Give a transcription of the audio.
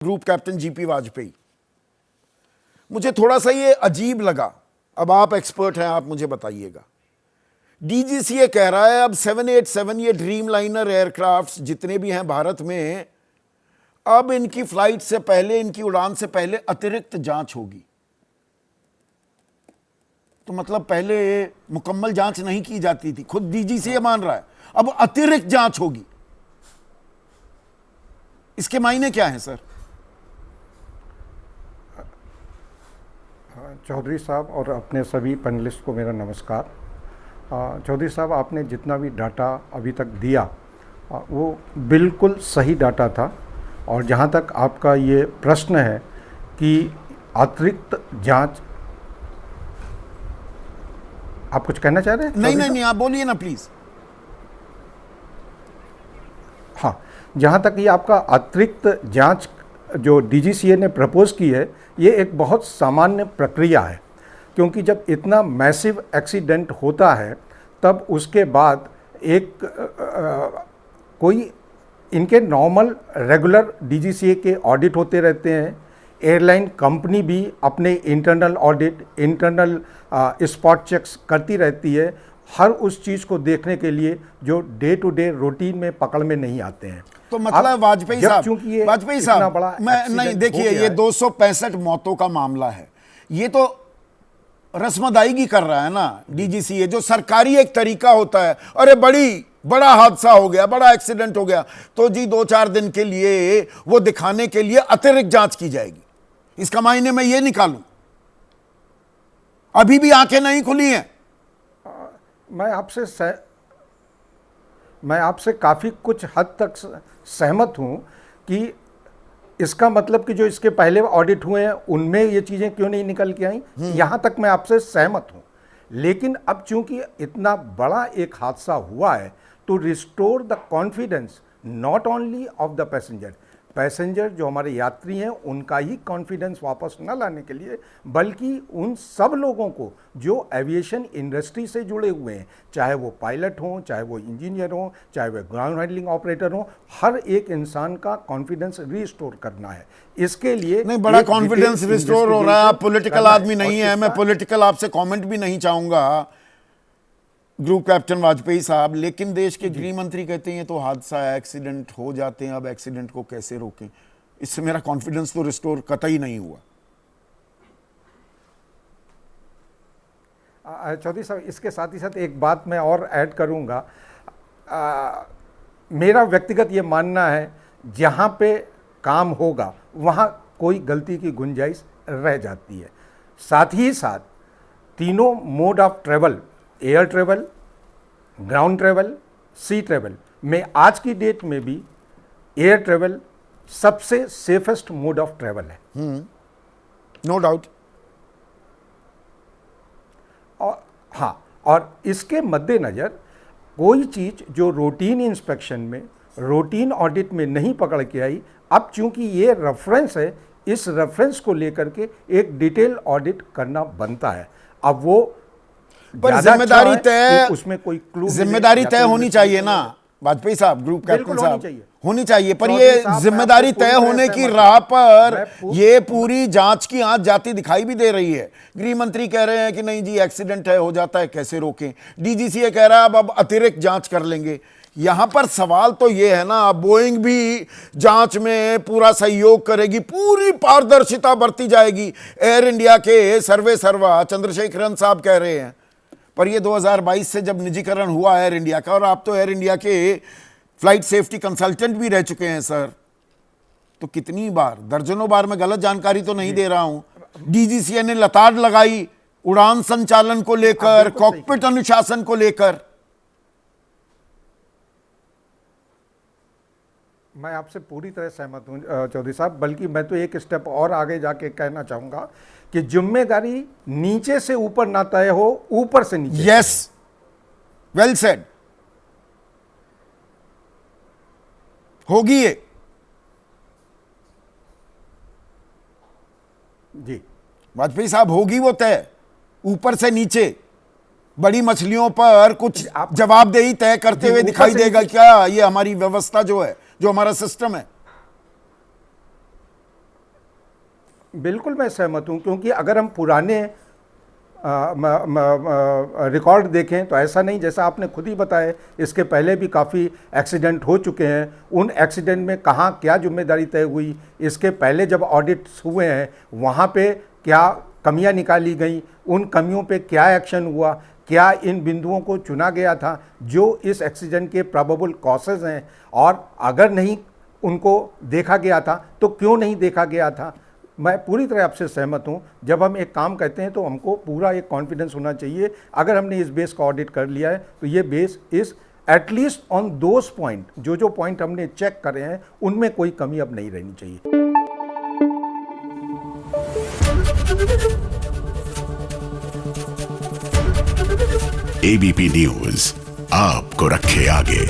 Group captain GP Vajpayee. मुझे थोड़ा सा ये अजीब लगा, अब आप एक्सपर्ट हैं, आप मुझे बताइएगा। डीजीसीए कह रहा है अब 787 ये ड्रीम लाइनर एयरक्राफ्ट जितने भी हैं भारत में, अब इनकी फ्लाइट से पहले, इनकी उड़ान से पहले अतिरिक्त जांच होगी। तो मतलब पहले मुकम्मल जांच नहीं की जाती थी, खुद डीजीसीए मान रहा है अब अतिरिक्त जांच होगी। इसके मायने क्या हैं सर? चौधरी साहब और अपने सभी पैनलिस्ट को मेरा नमस्कार। चौधरी साहब, आपने जितना भी डाटा अभी तक दिया वो बिल्कुल सही डाटा था। और जहाँ तक आपका ये प्रश्न है कि अतिरिक्त जांच, आप कुछ कहना चाह रहे हैं? नहीं, आप बोलिए ना प्लीज। हाँ, जहाँ तक ये आपका अतिरिक्त जांच जो डीजीसीए ने प्रपोज की है, ये एक बहुत सामान्य प्रक्रिया है। क्योंकि जब इतना मैसिव एक्सीडेंट होता है तब उसके बाद कोई इनके नॉर्मल रेगुलर डीजीसीए के ऑडिट होते रहते हैं। एयरलाइन कंपनी भी अपने internal audit, internal spot checks करती रहती है, हर उस चीज़ को देखने के लिए जो डे टू डे रूटीन में पकड़ में नहीं आते हैं। तो मतलब वाजपेयी साहब मैं नहीं, देखिए ये 265 मौतों का मामला है, ये तो रस्म अदायगी कर रहा है ना डीजीसीए, जो सरकारी एक तरीका होता है। अरे बड़ा हादसा हो गया, बड़ा एक्सीडेंट हो गया, तो जी 2-4 दिन के लिए वो दिखाने के लिए अतिरिक्त जांच की जाएगी। इसका मायने मैं ये निकालूं, अभी भी आंखें नहीं खुली हैं। मैं आपसे काफ़ी कुछ हद तक सहमत हूं कि इसका मतलब कि जो इसके पहले ऑडिट हुए हैं उनमें ये चीज़ें क्यों नहीं निकल के आई, यहां तक मैं आपसे सहमत हूं। लेकिन अब चूंकि इतना बड़ा एक हादसा हुआ है, to restore the confidence not only of the passenger जो हमारे यात्री हैं उनका ही कॉन्फिडेंस वापस न लाने के लिए, बल्कि उन सब लोगों को जो एविएशन इंडस्ट्री से जुड़े हुए हैं, चाहे वो पायलट हों, चाहे वो इंजीनियर हों, चाहे वो ग्राउंड हैंडलिंग ऑपरेटर हों, हर एक इंसान का कॉन्फिडेंस रिस्टोर करना है। इसके लिए नहीं, बड़ा कॉन्फिडेंस रिस्टोर हो रहा है। आप पॉलिटिकल आदमी नहीं है, मैं पॉलिटिकल आपसे कॉमेंट भी नहीं चाहूंगा ग्रुप कैप्टन वाजपेयी साहब, लेकिन देश के गृह मंत्री कहते हैं तो हादसा है, एक्सीडेंट हो जाते हैं, अब एक्सीडेंट को कैसे रोकें? इससे मेरा कॉन्फिडेंस तो रिस्टोर कतई नहीं हुआ। चौधरी साहब, इसके साथ ही साथ एक बात मैं और ऐड करूंगा। मेरा व्यक्तिगत ये मानना है, जहां पे काम होगा वहां कोई गलती की गुंजाइश रह जाती है। साथ ही साथ तीनों mode of travel, air travel, ground travel, sea travel में आज की डेट में भी एयर ट्रेवल सबसे सेफेस्ट मोड ऑफ ट्रेवल है। No doubt. और हाँ, और इसके मद्देनज़र कोई चीज़ जो रूटीन इंस्पेक्शन में, रूटीन ऑडिट में नहीं पकड़ के आई, अब चूंकि ये रेफरेंस है, इस रेफरेंस को लेकर के एक डिटेल ऑडिट करना बनता है। अब वो पर जिम्मेदारी तय, उसमें कोई क्लू, जिम्मेदारी तय होनी चाहिए ना वाजपेयी साहब, ग्रुप कैप्टन साहब, होनी चाहिए। पर ये जिम्मेदारी तय होने की राह पर ये पूरी जांच की आंच जाती दिखाई भी दे रही है। गृह मंत्री कह रहे हैं कि नहीं जी एक्सीडेंट है, हो जाता है, कैसे रोकें। डीजीसीए कह रहा है अब अतिरिक्त जांच कर लेंगे। यहां पर सवाल तो ये है ना, बोइंग भी जांच में पूरा सहयोग करेगी, पूरी पारदर्शिता बरती जाएगी। एयर इंडिया के सर्वे सर्वा चंद्रशेखरन साहब कह रहे हैं, पर ये 2022 से जब निजीकरण हुआ एयर इंडिया का, और आप तो एयर इंडिया के फ्लाइट सेफ्टी कंसल्टेंट भी रह चुके हैं सर, तो कितनी बार, दर्जनों बार, मैं गलत जानकारी तो नहीं दे रहा हूं, डीजीसीए ने लताड़ लगाई उड़ान संचालन को लेकर, कॉकपिट अनुशासन को लेकर। मैं आपसे पूरी तरह सहमत हूं चौधरी साहब, बल्कि मैं तो एक स्टेप और आगे जाके कहना चाहूंगा कि जिम्मेदारी नीचे से ऊपर ना तय हो, ऊपर से नीचे। Yes, well said. होगी ये जी वाजपेयी साहब, होगी वो तय ऊपर से नीचे। बड़ी मछलियों पर कुछ जवाबदेही तय करते हुए दिखाई देगा क्या ये हमारी व्यवस्था जो है, जो हमारा सिस्टम है? बिल्कुल मैं सहमत हूँ, क्योंकि अगर हम पुराने रिकॉर्ड देखें तो ऐसा नहीं, जैसा आपने खुद ही बताया, इसके पहले भी काफ़ी एक्सीडेंट हो चुके हैं। उन एक्सीडेंट में कहाँ क्या जिम्मेदारी तय हुई, इसके पहले जब ऑडिट्स हुए हैं वहाँ पे क्या कमियां निकाली गई, उन कमियों पे क्या एक्शन हुआ, क्या इन बिंदुओं को चुना गया था जो इस एक्सीडेंट के प्रोबेबल कॉजेज़ हैं, और अगर नहीं उनको देखा गया था तो क्यों नहीं देखा गया था। मैं पूरी तरह आपसे सहमत हूं। जब हम एक काम कहते हैं तो हमको पूरा एक कॉन्फिडेंस होना चाहिए। अगर हमने इस बेस का ऑडिट कर लिया है तो ये base is at least on those point, जो पॉइंट हमने चेक करे हैं उनमें कोई कमी अब नहीं रहनी चाहिए। एबीपी न्यूज आपको रखे आगे।